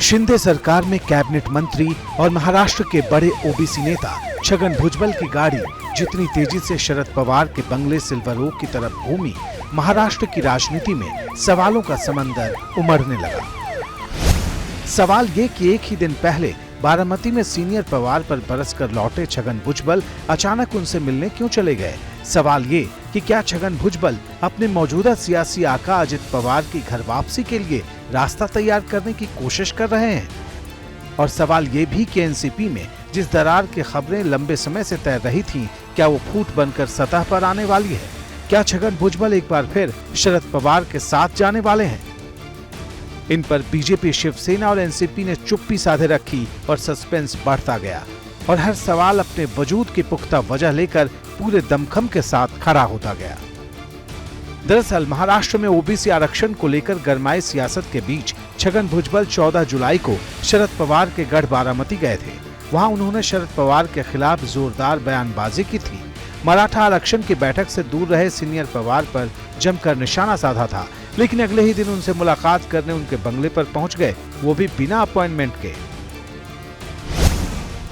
शिंदे सरकार में कैबिनेट मंत्री और महाराष्ट्र के बड़े ओबीसी नेता छगन भुजबल की गाड़ी जितनी तेजी से शरद पवार के बंगले सिल्वर ओक की तरफ घूमी, महाराष्ट्र की राजनीति में सवालों का समंदर उमड़ने लगा। सवाल ये कि एक ही दिन पहले बारामती में सीनियर पवार पर बरसकर लौटे छगन भुजबल अचानक उनसे मिलने क्यों चले गए। सवाल ये कि क्या छगन भुजबल अपने मौजूदा सियासी आका अजित पवार की घर वापसी के लिए रास्ता तैयार करने की कोशिश कर रहे हैं। और सवाल ये भी कि एनसीपी में जिस दरार की खबरें लंबे समय से तैर रही थीं, क्या वो फूट बनकर सतह पर आने वाली है। क्या छगन भुजबल एक बार फिर शरद पवार के साथ जाने वाले हैं। इन पर बीजेपी, शिवसेना और एनसीपी ने चुप्पी साधे रखी और सस्पेंस बढ़ता गया और हर सवाल अपने वजूद की पुख्ता वजह लेकर पूरे दमखम के साथ खड़ा होता गया। दरअसल महाराष्ट्र में ओबीसी आरक्षण को लेकर गरमाई सियासत के बीच छगन भुजबल 14 जुलाई को शरद पवार के गढ़ बारामती गए थे। वहां उन्होंने शरद पवार के खिलाफ जोरदार बयानबाजी की थी। मराठा आरक्षण की बैठक से दूर रहे सीनियर पवार पर जमकर निशाना साधा था, लेकिन अगले ही दिन उनसे मुलाकात करने उनके बंगले पर पहुंच गए, वो भी बिना अपॉइंटमेंट के।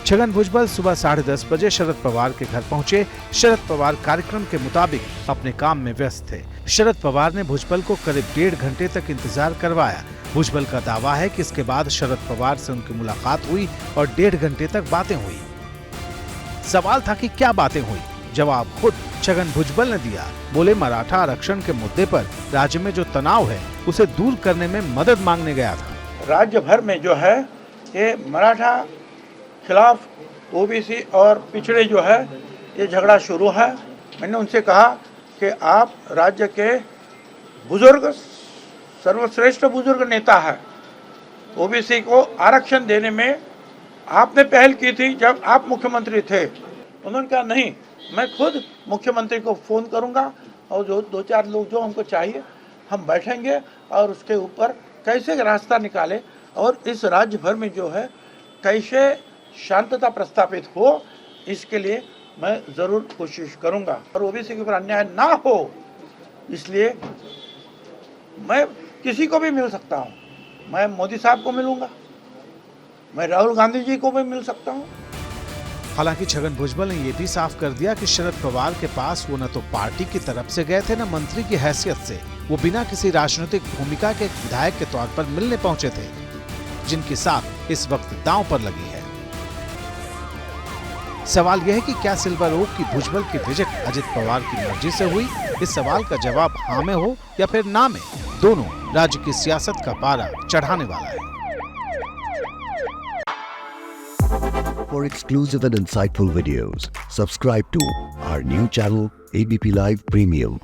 छगन भुजबल सुबह 10:30 बजे शरद पवार के घर पहुंचे। शरद पवार कार्यक्रम के मुताबिक अपने काम में व्यस्त थे। शरद पवार ने भुजबल को करीब 1.5 घंटे तक इंतजार करवाया। भुजबल का दावा है कि इसके बाद शरद पवार से उनकी मुलाकात हुई और 1.5 घंटे तक बातें हुई। सवाल था कि क्या बातें हुई। जवाब खुद छगन भुजबल ने दिया। बोले, मराठा आरक्षण के मुद्दे पर राज्य में जो तनाव है उसे दूर करने में मदद मांगने गया था। राज्य भर में जो है ये मराठा खिलाफ ओबीसी और पिछड़े जो है ये झगड़ा शुरू है। मैंने उनसे कहा कि आप राज्य के बुजुर्ग, सर्वश्रेष्ठ बुजुर्ग नेता है। ओबीसी को आरक्षण देने में आपने पहल की थी जब आप मुख्यमंत्री थे। उन्होंने कहा नहीं, मैं खुद मुख्यमंत्री को फ़ोन करूंगा और जो 2-4 लोग जो हमको चाहिए हम बैठेंगे और उसके ऊपर कैसे रास्ता निकाले और इस राज्य भर में जो है कैसे शांतता प्रस्थापित हो, इसके लिए मैं ज़रूर कोशिश करूंगा और ओबीसी के ऊपर अन्याय ना हो, इसलिए मैं किसी को भी मिल सकता हूं। मैं मोदी साहब को मिलूंगा, मैं राहुल गांधी जी को भी मिल सकता हूं। हालांकि छगन भुजबल ने यह भी साफ कर दिया कि शरद पवार के पास वो न तो पार्टी की तरफ से गए थे, न मंत्री की हैसियत से। वो बिना किसी राजनीतिक भूमिका के एक विधायक के तौर पर मिलने पहुंचे थे, जिनकी साख इस वक्त दांव पर लगी है। सवाल यह है कि क्या सिल्वर ओक की भुजबल की विजिट अजित पवार की मर्जी से हुई। इस सवाल का जवाब हाँ में हो या फिर ना में, दोनों राज्य की सियासत का पारा चढ़ाने वाला है। For exclusive and insightful videos, subscribe to our new channel ABP Live Premium.